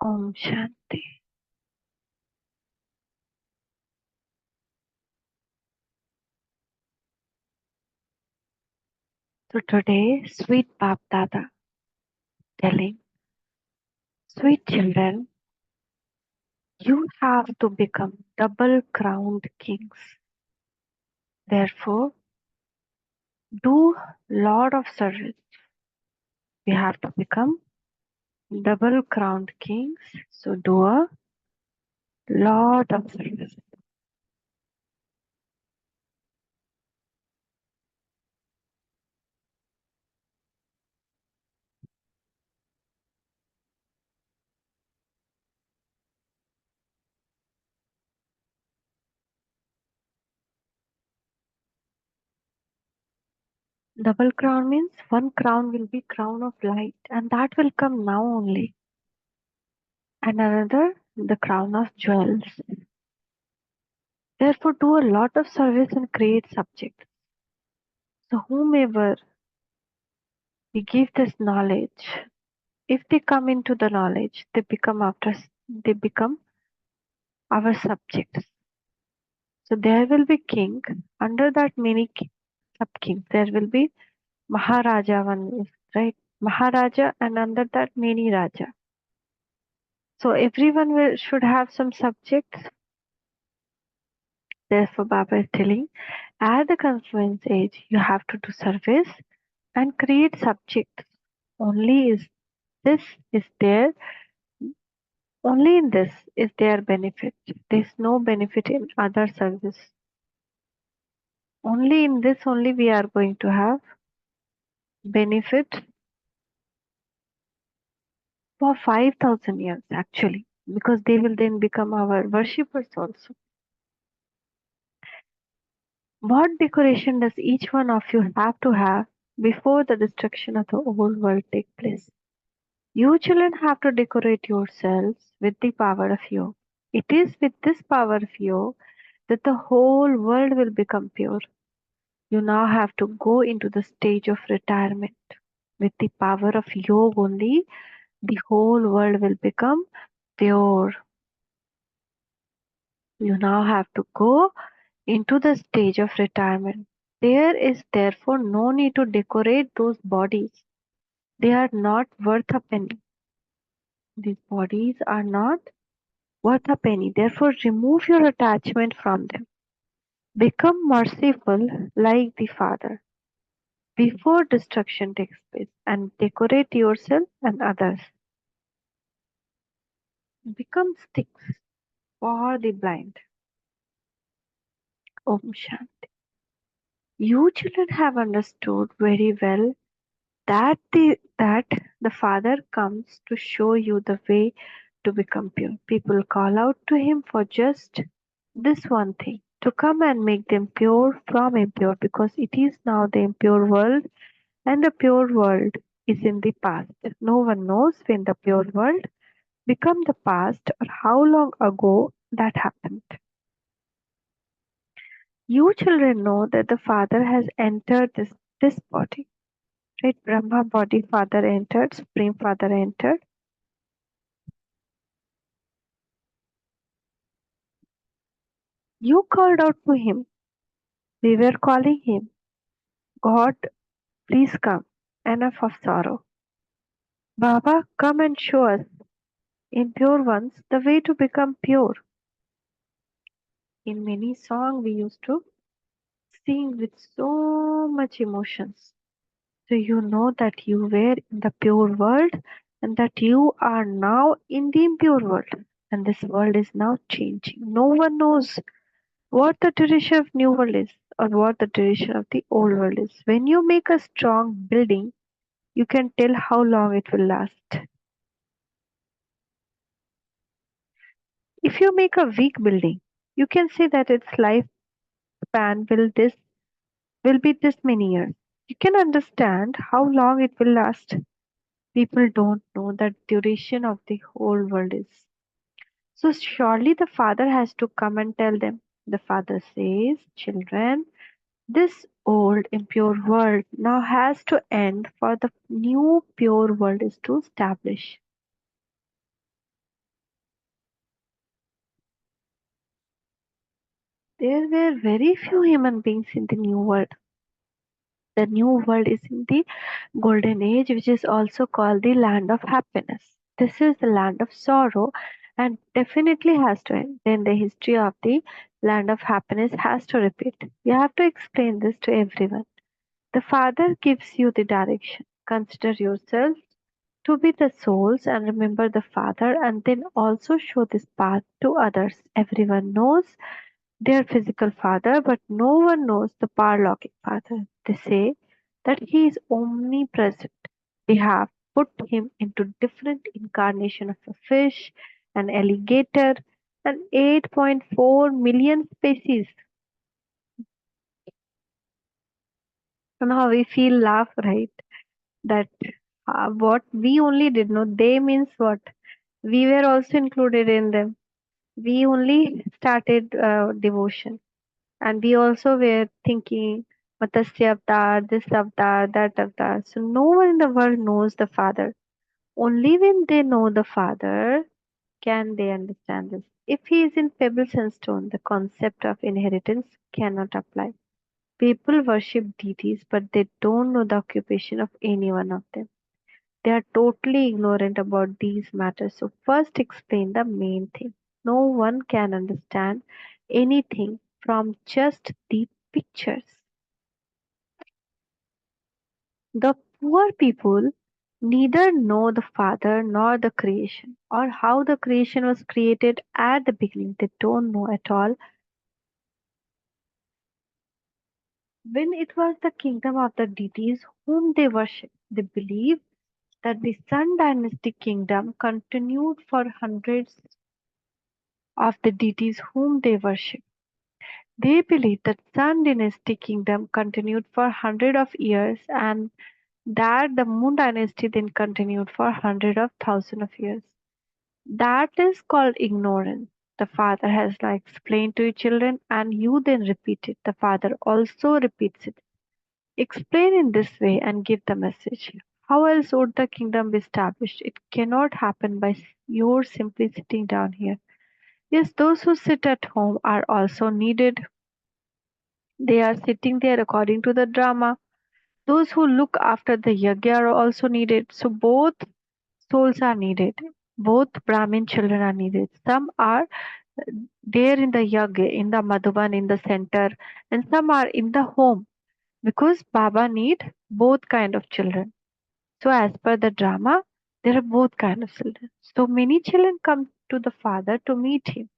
Om Shanti. So today, sweet Bap Dada telling, sweet children, you have to become double crowned kings. Therefore, do lot of service. We have to become double crowned kings. So do a lot of service. Double crown means one crown will be crown of light, and that will come now only. And another, the crown of jewels. Therefore, do a lot of service and create subjects. So whomever we give this knowledge, if they come into the knowledge, they become our subjects. So there will be king, under that many sub kings. There will be Maharaja one is right. Maharaja and under that many Raja. So everyone should have some subjects. Therefore Baba is telling, at the confluence age, you have to do service and create subjects. Only is this is there Only in this is there benefit. There is no benefit in other service. Only in this only we are going to have benefit for 5,000 years actually, because they will then become our worshippers also. What decoration does each one of you have to have before the destruction of the old world take place? You children have to decorate yourselves with the power of yoga. It is with this power of yoga that the whole world will become pure. You now have to go into the stage of retirement. With the power of yoga only, the whole world will become pure. You now have to go into the stage of retirement. There is therefore no need to decorate those bodies. They are not worth a penny. These bodies are not worth a penny. Therefore, remove your attachment from them. Become merciful like the Father before destruction takes place and decorate yourself and others. Become sticks for the blind. Om Shanti. You children have understood very well that the Father comes to show you the way to become pure. People call out to him for just this one thing, to come and make them pure from impure, because it is now the impure world and the pure world is in the past. No one knows when the pure world become the past or how long ago that happened. You children know that the Father has entered this body. Right? Brahma body Father entered, Supreme Father entered. You called out to him. We were calling him. God, please come. Enough of sorrow. Baba, come and show us, impure ones, the way to become pure. In many songs we used to sing with so much emotions. So you know that you were in the pure world and that you are now in the impure world. And this world is now changing. No one knows what the duration of new world is or what the duration of the old world is. When you make a strong building, you can tell how long it will last. If you make a weak building, you can say that its lifespan will be this many years. You can understand how long it will last. People don't know the duration of the whole world is. So surely the Father has to come and tell them. The Father says, children, this old impure world now has to end for the new pure world is to establish. There were very few human beings in the New World. The New World is in the Golden Age, which is also called the land of happiness. This is the land of sorrow and definitely has to end. Then the history of the land of happiness has to repeat. You have to explain this to everyone. The Father gives you the direction. Consider yourself to be the souls and remember the Father, and then also show this path to others. Everyone knows their physical father, but no one knows the paraloging father. They say that he is omnipresent. They have put him into different incarnation of a fish, an alligator, and 8.4 million species. So now we feel laugh, right? That what we only did not, they means what? We were also included in them. We only started devotion. And we also were thinking Matsya avatar, this avatar, that avatar. So no one in the world knows the Father. Only when they know the Father can they understand this. If he is in pebbles and stone, the concept of inheritance cannot apply. People worship deities, but they don't know the occupation of any one of them. They are totally ignorant about these matters. So first explain the main thing. No one can understand anything from just the pictures. The poor people neither know the Father nor the creation, or how the creation was created at the beginning. They don't know at all. When it was the kingdom of the deities whom they worship, they believe that the Sun dynasty kingdom continued for hundreds of the deities whom they worship. They believe that Sun dynasty kingdom continued for hundred of years and that the Moon dynasty then continued for hundred of thousand of years. That is called ignorance. The father has like explained to your children and you then repeat it. The father also repeats it. Explain in this way and give the message. How else would the kingdom be established? It cannot happen by your simply sitting down here. Yes, those who sit at home are also needed. They are sitting there according to the drama. Those who look after the yajna are also needed. So both souls are needed. Both Brahmin children are needed. Some are there in the yajna, in the Madhuban, in the center, and some are in the home because Baba need both kind of children. So as per the drama, there are both kind of children. So many children come to the father to meet him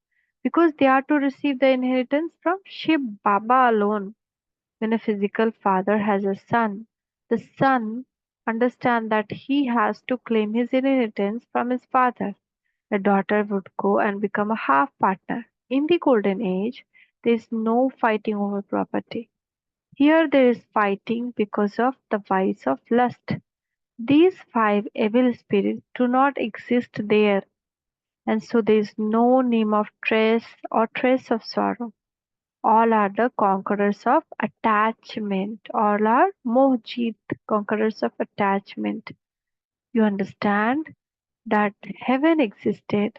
because they are to receive the inheritance from Shiv Baba alone. When a physical father has a son, the son understands that he has to claim his inheritance from his father. The daughter would go and become a half partner. In the golden age, there is no fighting over property. Here there is fighting because of the vice of lust. These five evil spirits do not exist there, and so there is no name of trace or trace of sorrow. All are the conquerors of attachment. All are Mohjit, conquerors of attachment. You understand that heaven existed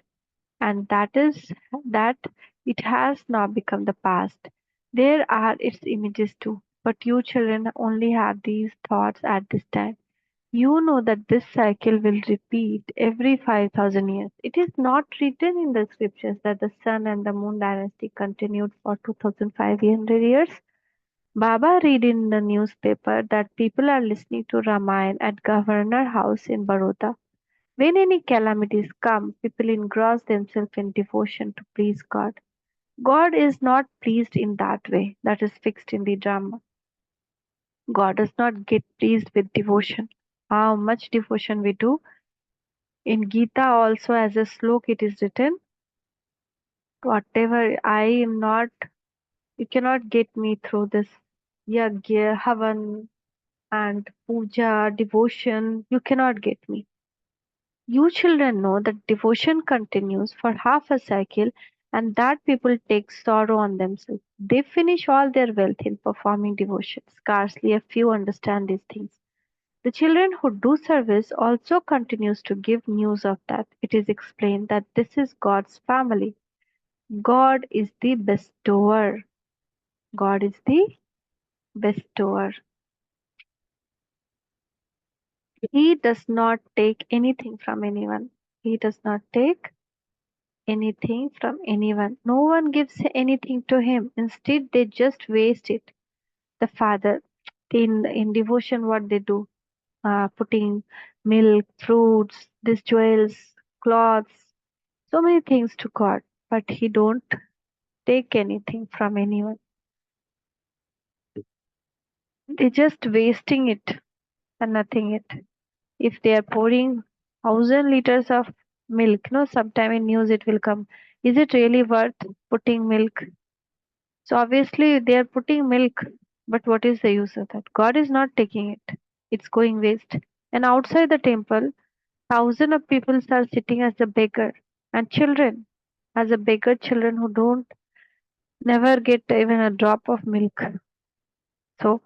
and that is that it has now become the past. There are its images too, but you children only have these thoughts at this time. You know that this cycle will repeat every 5,000 years. It is not written in the scriptures that the sun and the moon dynasty continued for 2,500 years. Baba read in the newspaper that people are listening to Ramayana at Governor House in Baroda. When any calamities come, people engross themselves in devotion to please God. God is not pleased in that way, that is fixed in the drama. God does not get pleased with devotion. How much devotion we do. In Gita also as a slok it is written, whatever I am not, you cannot get me through this yagya, havan and puja, devotion, you cannot get me. You children know that devotion continues for half a cycle and that people take sorrow on themselves. They finish all their wealth in performing devotion. Scarcely a few understand these things. The children who do service also continues to give news of that. It is explained that this is God's family. God is the bestower. God is the bestower. He does not take anything from anyone. He does not take anything from anyone. No one gives anything to him. Instead, they just waste it. The Father, in devotion, what they do, putting milk, fruits, these jewels, clothes, so many things to God, but He don't take anything from anyone. They just wasting it and nothing it. If they are pouring 1,000 liters of milk, no, sometime in news it will come. Is it really worth putting milk? So obviously they are putting milk, but what is the use of that? God is not taking it. It's going waste. And outside the temple, thousands of people are sitting as a beggar and children, as a beggar children who don't never get even a drop of milk. So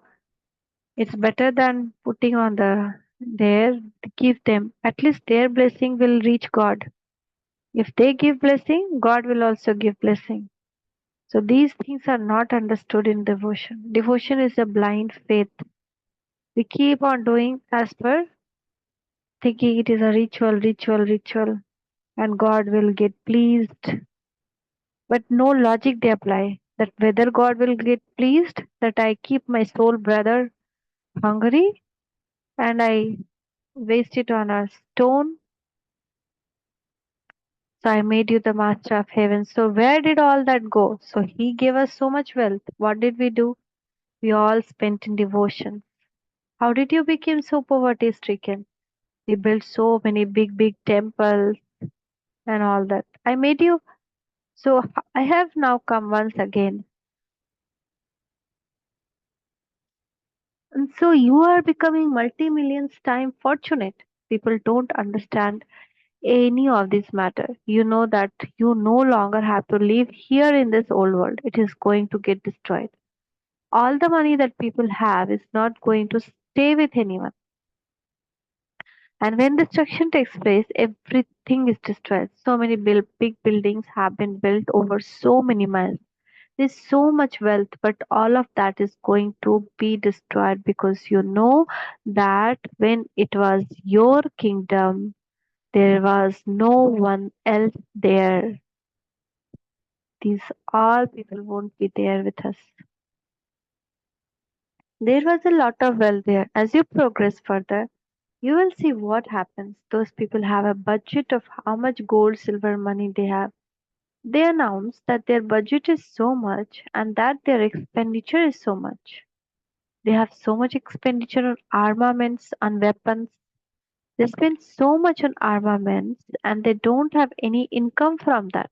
it's better than putting on the there, give them. At least their blessing will reach God. If they give blessing, God will also give blessing. So these things are not understood in devotion. Devotion is a blind faith. We keep on doing as per thinking it is a ritual, ritual, ritual, and God will get pleased. But no logic they apply. That whether God will get pleased that I keep my soul brother hungry and I waste it on a stone. So I made you the master of heaven. So where did all that go? So he gave us so much wealth. What did we do? We all spent in devotion. How did you become so poverty stricken? We built so many big, big temples and all that. I made you. So I have now come once again. And so you are becoming multi-millions time fortunate. People don't understand any of this matter. You know that you no longer have to live here in this old world. It is going to get destroyed. All the money that people have is not going to stay with anyone. And when destruction takes place, everything is destroyed. So many big buildings have been built over so many miles. There's so much wealth, but all of that is going to be destroyed because you know that when it was your kingdom, there was no one else there. These all people won't be there with us. There was a lot of wealth there. As you progress further, you will see what happens. Those people have a budget of how much gold, silver, money they have. They announce that their budget is so much and that their expenditure is so much. They have so much expenditure on armaments, on weapons. They spend so much on armaments and they don't have any income from that.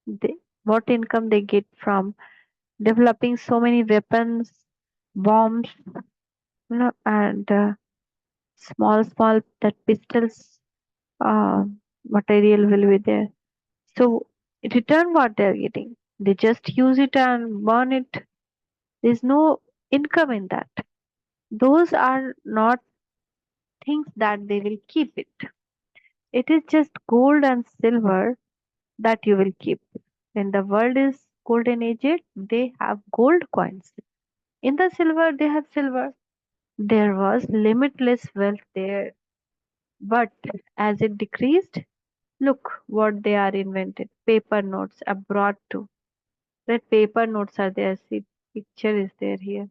They, what income they get from developing so many weapons, bombs, and small that pistols material will be there. So return what they're getting. They just use it and burn it. There's no income in that. Those are not things that they will keep it. It is just gold and silver that you will keep. When the world is golden age, they have gold coins. In the silver, they have silver. There was limitless wealth there. But as it decreased, look what they are invented. Paper notes are brought to. That paper notes are there. See, picture is there here.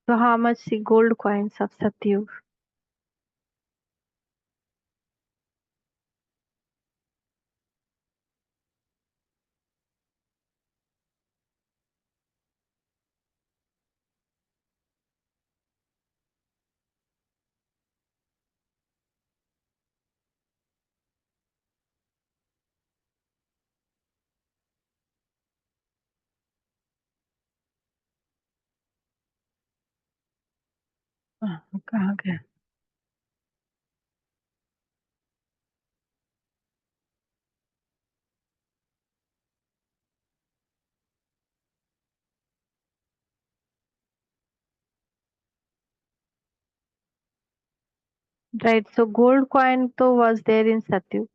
So how much the gold coins of Satyug? कहाँ गया? Right. So gold coin though was there in Satyu.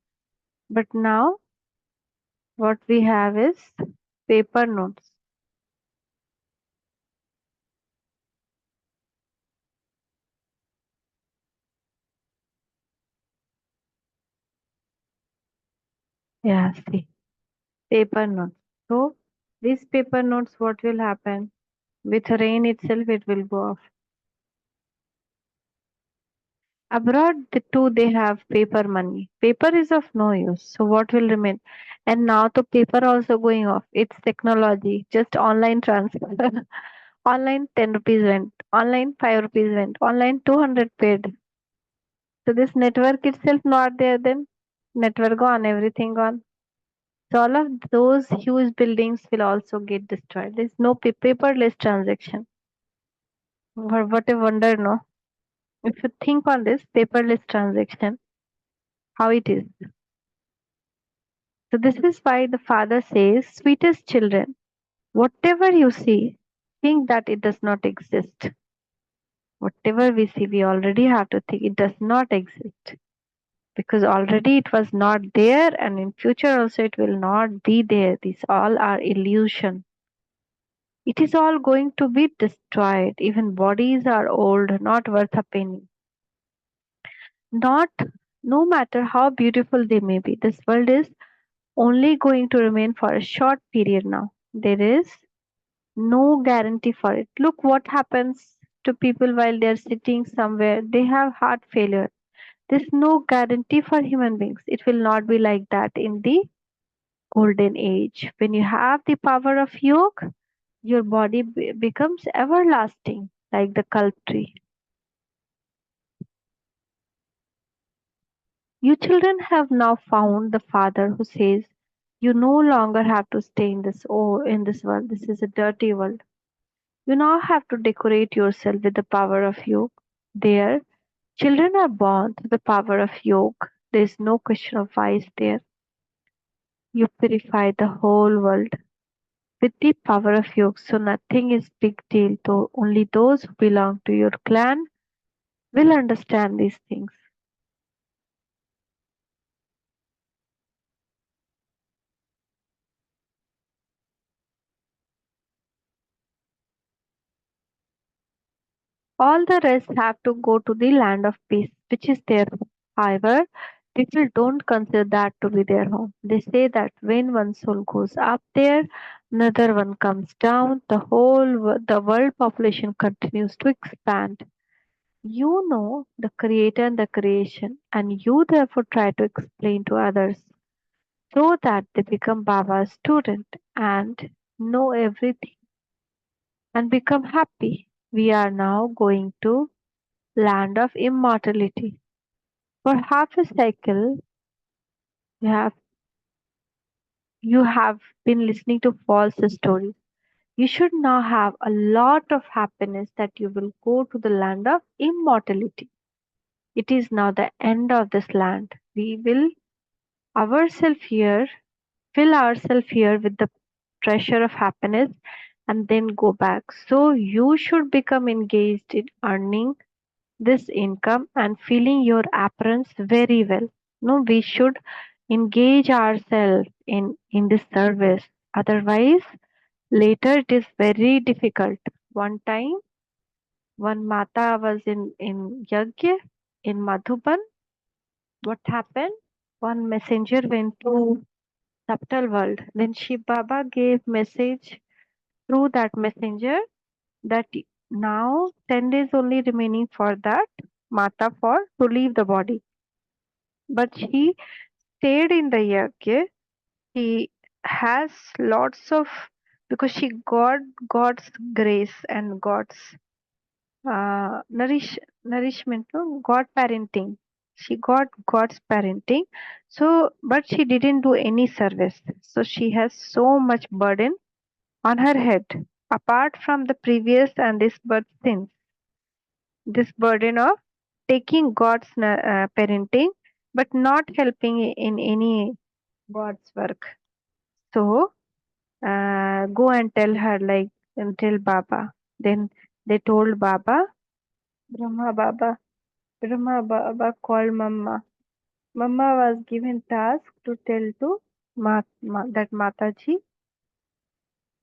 But now what we have is paper notes. Yeah, see, paper notes. So these paper notes, what will happen? With rain itself, it will go off. Abroad, the two they have paper money. Paper is of no use. So what will remain? And now the paper also going off. It's technology, just online transfer. Online 10 rupees went. Online 5 rupees went. Online 200 paid. So this network itself not there then. Network gone, everything gone. So all of those huge buildings will also get destroyed. There's no paperless transaction. What a wonder, no? If you think on this paperless transaction, how it is. So this is why the father says, sweetest children, whatever you see, think that it does not exist. Whatever we see, we already have to think it does not exist. Because already it was not there and in future also it will not be there. These all are illusion. It is all going to be destroyed. Even bodies are old, not worth a penny. Not no matter how beautiful they may be. This world is only going to remain for a short period now. There is no guarantee for it. Look what happens to people while they're sitting somewhere. They have heart failure. There's no guarantee for human beings. It will not be like that in the golden age. When you have the power of yoga, your body becomes everlasting, like the kalp tree. You children have now found the Father who says, you no longer have to stay in this world. This is a dirty world. You now have to decorate yourself with the power of yoga. There, children are born to the power of yoga. There is no question of vice there. You purify the whole world with the power of yoga. So nothing is big deal. Though only those who belong to your clan will understand these things. All the rest have to go to the land of peace, which is their home. However, people don't consider that to be their home. They say that when one soul goes up there, another one comes down, the world population continues to expand. You know the creator and the creation, and you therefore try to explain to others so that they become Baba's student and know everything and become happy. We are now going to land of immortality. For half a cycle, you have you have been listening to false stories. You should now have a lot of happiness that you will go to the land of immortality. It is now the end of this land. We will ourselves here, fill ourselves here with the treasure of happiness and then go back. So you should become engaged in earning this income and filling your aprons very well. No, we should engage ourselves in this service. Otherwise, later it is very difficult. One time, one Mata was in Yagya in Madhuban. What happened? One messenger went to subtle world. Then Shiv Baba gave message through that messenger that now 10 days only remaining for that Mata for to leave the body. But she stayed in the yajna. She has lots of because she got God's grace and God's nourishment, no? God parenting. She got God's parenting. So, but she didn't do any service. So she has so much burden on her head. Apart from the previous and this birth sins, this burden of taking God's parenting, but not helping in any God's work. So go and tell her like and tell Baba. Then they told Baba, Brahma Baba. Brahma Baba called Mama. Mama was given task to tell to that Mataji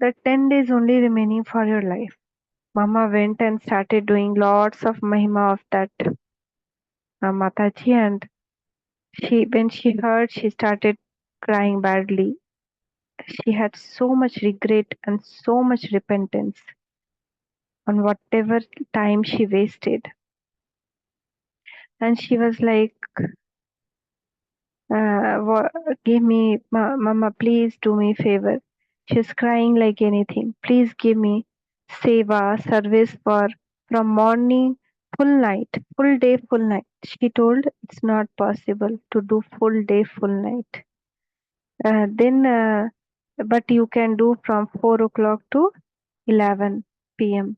that 10 days only remaining for your life. Mama went and started doing lots of mahima of that Mataji, and when she heard, she started crying badly. She had so much regret and so much repentance on whatever time she wasted. And she was like, give me, Mama, please do me a favor. She's crying like anything. Please give me seva, service for from morning full night, full day, full night. She told it's not possible to do full day, full night. Then, but you can do from 4 o'clock to 11 p.m.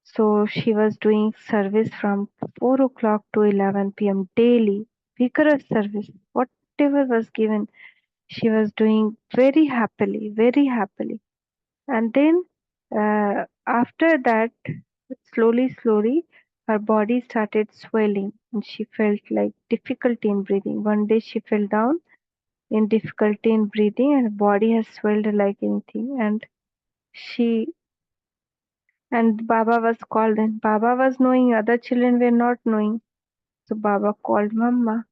So she was doing service from 4 o'clock to 11 p.m. daily, vigorous service, whatever was given, she was doing very happily, very happily. And then after that, slowly, her body started swelling and she felt like difficulty in breathing. One day she fell down in difficulty in breathing and her body has swelled like anything. She and Baba was called in. Baba was knowing, other children were not knowing. So Baba called Mama.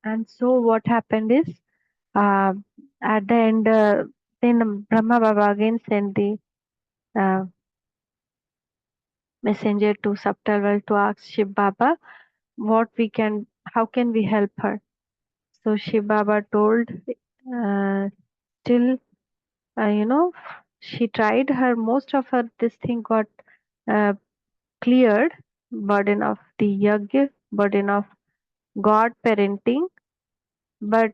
And so what happened is, uh, at the end, then Brahma Baba again sent the uh, messenger to subtle world to ask Shiv Baba what we can, how can we help her. So Shiv Baba told, still, you know, she tried her, most of her, this thing got uh, cleared, burden of the yajna, burden of God parenting, but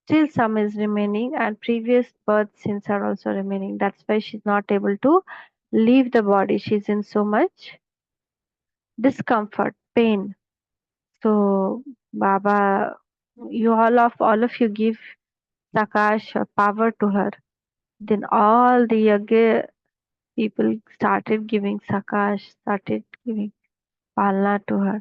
still some is remaining and previous birth sins are also remaining. That's why she's not able to leave the body. She's in so much discomfort, pain. So Baba, you all of you give Sakash power to her. Then all the Yagya people started giving Sakash, started giving Palna to her.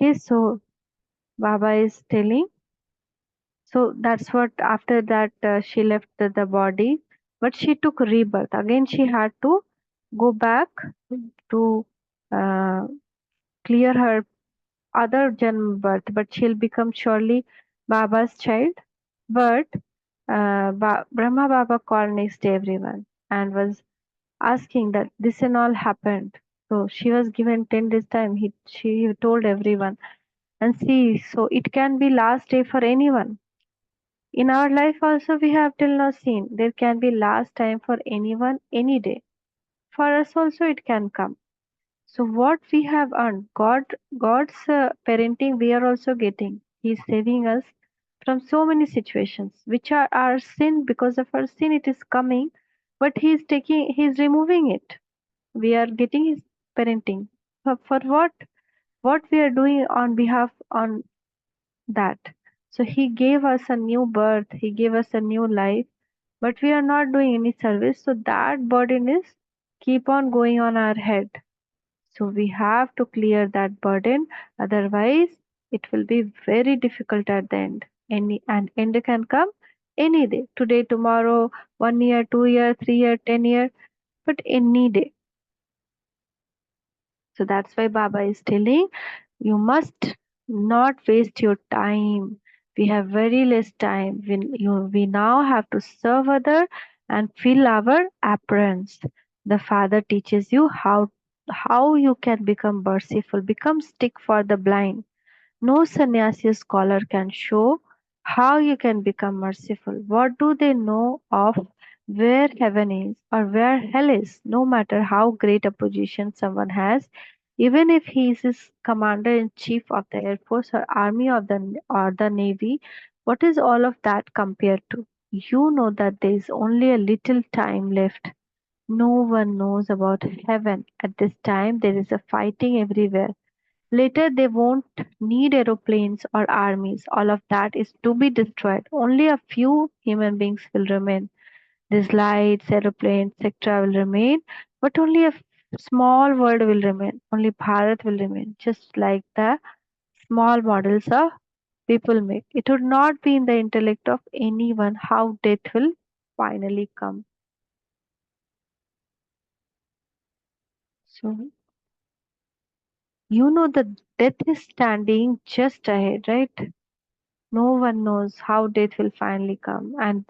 Okay, so Baba is telling. So that's what, after that, she left the body, but she took rebirth. Again, she had to go back to uh, clear her other Janma birth, but she'll become surely Baba's child. But Brahma Baba called next day everyone and was asking that this and all happened. So she was given 10 days time. She told everyone, and see, so it can be last day for anyone. In our life also we have till now seen there can be last time for anyone any day. For us also it can come. So what we have earned, God's parenting we are also getting. He is saving us from so many situations which are our sin. Because of our sin it is coming, but he is removing it. We are getting his parenting. For what? What we are doing on behalf on that. So he gave us a new birth, he gave us a new life, but we are not doing any service. So that burden is keep on going on our head. So we have to clear that burden, otherwise it will be very difficult at the end. End can come any day, today, tomorrow, 1 year, 2 year, 3 year, 10 year, but any day. So that's why Baba is telling, you must not waste your time. We have very less time. We now have to serve other and fill our aprons. The Father teaches you how you can become merciful, become stick for the blind. No sannyasi scholar can show how you can become merciful. What do they know of where heaven is or where hell is? No matter how great a position someone has, even if he is commander in chief of the air force or army of the or the navy, What is all of that compared to? You know that there is only a little time left. No one knows about heaven. At this time, there is a fighting everywhere. Later, they won't need aeroplanes or armies. All of that is to be destroyed. Only a few human beings will remain. These lights, aeroplanes, etc. will remain, but only a small world will remain. Only Bharat will remain, just like the small models of people make. It would not be in the intellect of anyone how death will finally come. So, you know that death is standing just ahead, right? No one knows how death will finally come, and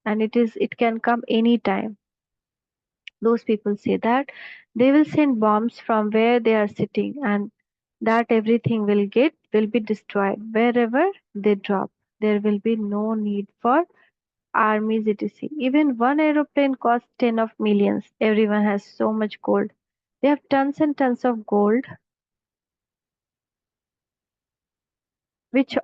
it can come anytime. Those people say that they will send bombs from where they are sitting, and that everything will be destroyed wherever they drop. There will be no need for armies etc. Even one aeroplane costs 10 of millions. Everyone has so much gold. They have tons and tons of gold, which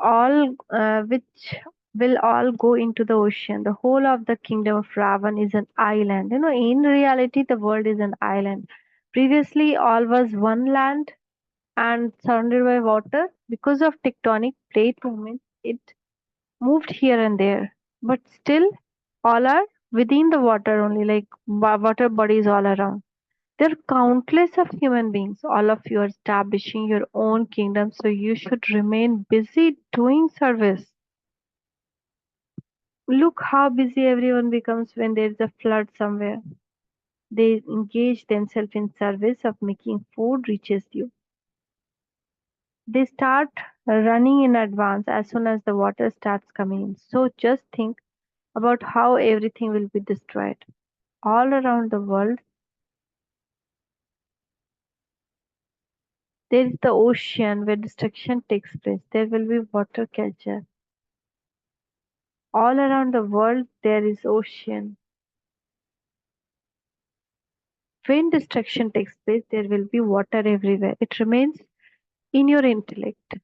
will all go into the ocean. The whole of the kingdom of Ravan is an island. You know, in reality, the world is an island. Previously, all was one land and surrounded by water. Because of tectonic plate movements, it moved here and there. But still, all are within the water only, like water bodies all around. There are countless of human beings. All of you are establishing your own kingdom, so you should remain busy doing service. Look how busy everyone becomes when there is a flood somewhere. They engage themselves in service of making food reaches you. They start running in advance as soon as the water starts coming in. So just think about how everything will be destroyed. All around the world, there is the ocean where destruction takes place. There will be water culture. All around the world, there is ocean. When destruction takes place, there will be water everywhere. It remains in your intellect.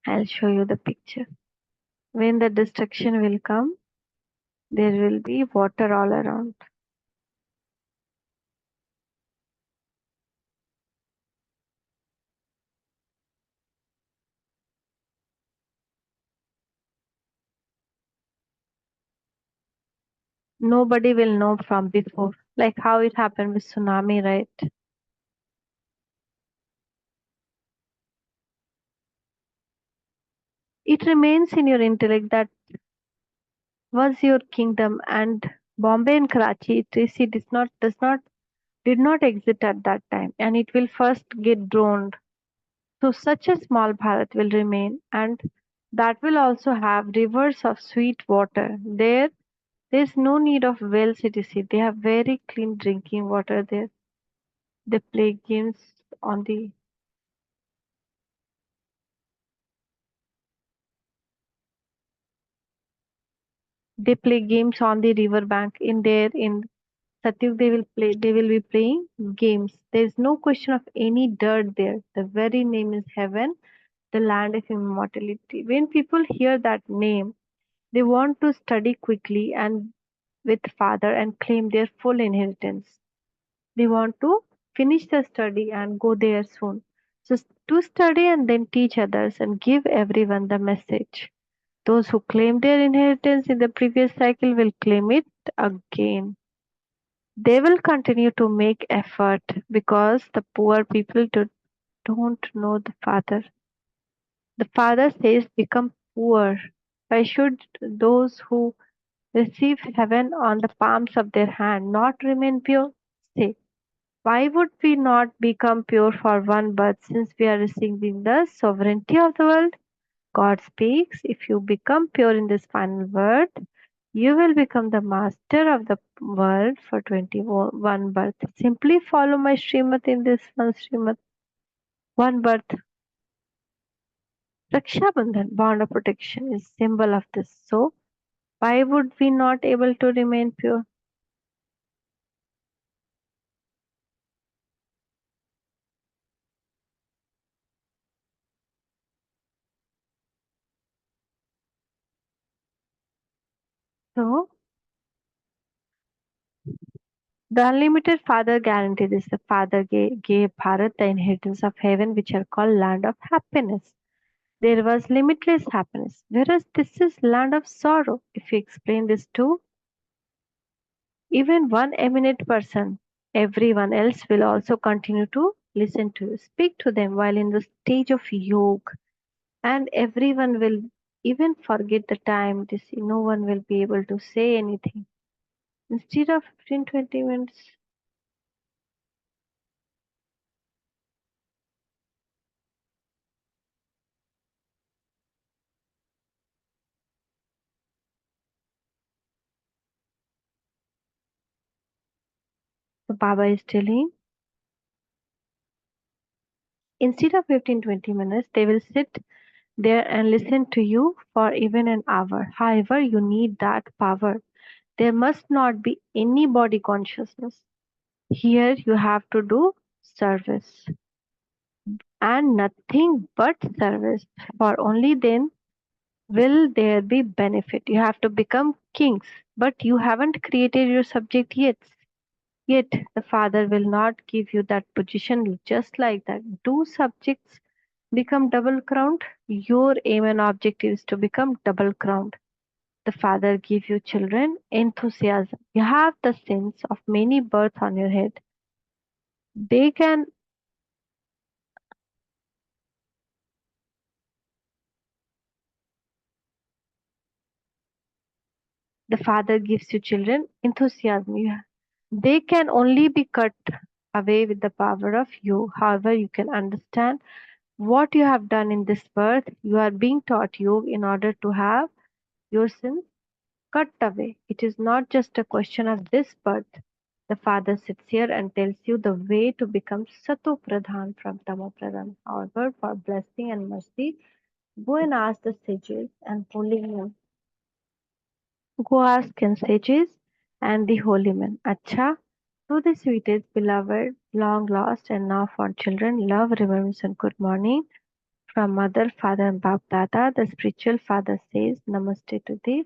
I'll show you the picture. When the destruction will come, there will be water all around. Nobody will know from before, like how it happened with tsunami, right? It remains in your intellect that was your kingdom, and Bombay and Karachi, Tracy did not exist at that time, and it will first get drowned. So such a small Bharat will remain, and that will also have rivers of sweet water. There's no need of wells etc. They have very clean drinking water there. They play games on the they play games on the river bank. In Satyug they will be playing games. There is no question of any dirt there. The very name is heaven, the land of immortality. When people hear that name, they want to study quickly and with father and claim their full inheritance. They want to finish the study and go there soon. So to study and then teach others and give everyone the message. Those who claim their inheritance in the previous cycle will claim it again. They will continue to make effort because the poor people don't know the Father. The Father says, become poor. Why should those who receive heaven on the palms of their hand not remain pure? Say, why would we not become pure for one birth since we are receiving the sovereignty of the world? God speaks, if you become pure in this final word, you will become the master of the world for 21 birth. Simply follow my Srimad in this one Srimad. One birth. Raksha Bandhan, bond of protection, is symbol of this. So, why would we not able to remain pure? So, the unlimited father guarantee this. The father gave Bharat the inheritance of heaven, which are called land of happiness. There was limitless happiness, whereas this is land of sorrow. If you explain this to even one eminent person, everyone else will also continue to listen to you. Speak to them while in the stage of yoga, and everyone will even forget the time. This no one will be able to say anything. Instead of 15-20 minutes, the Baba is telling, instead of 15-20 minutes, they will sit there and listen to you for even an hour. However, you need that power. There must not be any body consciousness. Here you have to do service and nothing but service, for only then will there be benefit. You have to become kings, but you haven't created your subject yet. Yet the Father will not give you that position just like that. Do subjects become double crowned? Your aim and objective is to become double crowned. The Father give you children enthusiasm. You have the sense of many births on your head. They can the Father gives you children enthusiasm. They can only be cut away with the power of you. However, you can understand what you have done in this birth. You are being taught yoga in order to have your sins cut away. It is not just a question of this birth. The Father sits here and tells you the way to become Sato Pradhan from Tamo Pradhan. However, for blessing and mercy, go and ask the sages and holy men. Go ask and sages and the holy men. Acha, to the sweetest, beloved, long lost, and now found children, love, remembrance, and good morning from Mother, Father, and Bap Dada. The spiritual father says, Namaste to the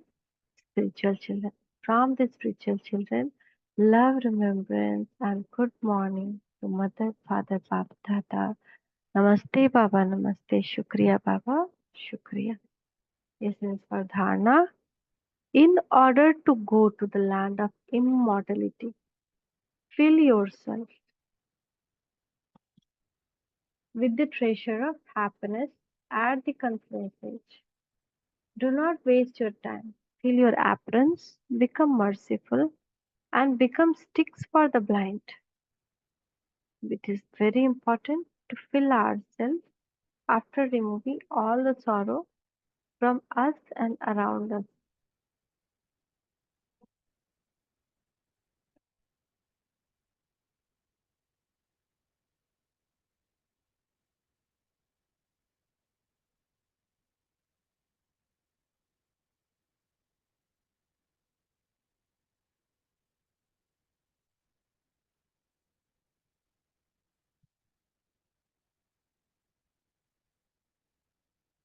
spiritual children. From the spiritual children, love, remembrance, and good morning to Mother, Father, Bap Dada. Namaste, Baba, Namaste, Shukriya, Baba, Shukriya. Essence for Dharna. In order to go to the land of immortality, fill yourself with the treasure of happiness at the confluence age. Do not waste your time. Fill your aprons, become merciful, and become sticks for the blind. It is very important to fill ourselves after removing all the sorrow from us and around us.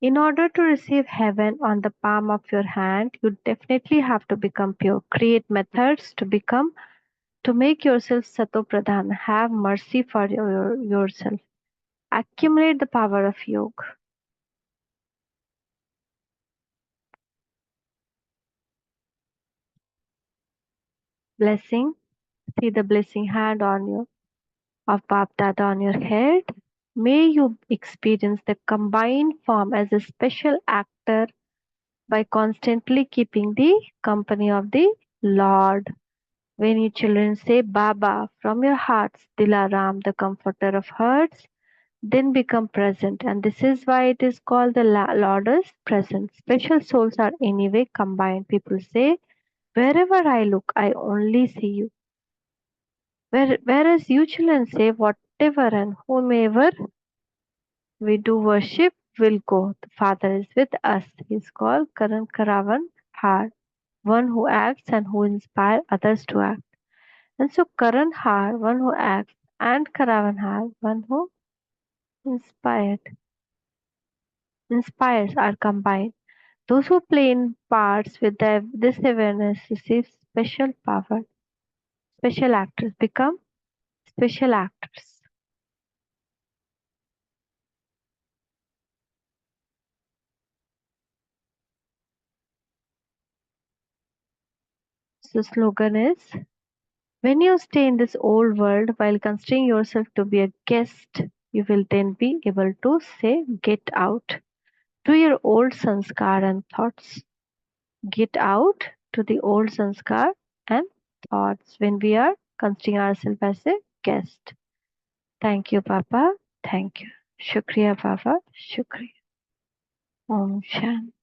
In order to receive heaven on the palm of your hand, you definitely have to become pure. Create methods to make yourself Sato Pradhan. Have mercy for yourself. Accumulate the power of yoga. Blessing. See the blessing hand on you of Bap Dada on your head. May you experience the combined form as a special actor by constantly keeping the company of the Lord. When you children say Baba from your hearts, Dilaram, the comforter of hearts, then become present. And this is why it is called the Lord's presence. Special souls are anyway combined. People say, wherever I look, I only see you. Whereas you children say, whatever and whomever we do worship will go. The Father is with us. He is called Karan Karavan Har, one who acts and who inspires others to act. And so Karan Har, one who acts, and Karavan Har, one who inspired, inspires are combined. Those who play in parts with this awareness receive special power. Special actors become special actors. So slogan is, when you stay in this old world while considering yourself to be a guest, you will then be able to say, get out to your old sanskar and thoughts. Get out to the old sanskar and thoughts when we are considering ourselves as a guest. Thank you, Papa. Thank you. Shukriya, Papa. Shukriya. Om Shanti.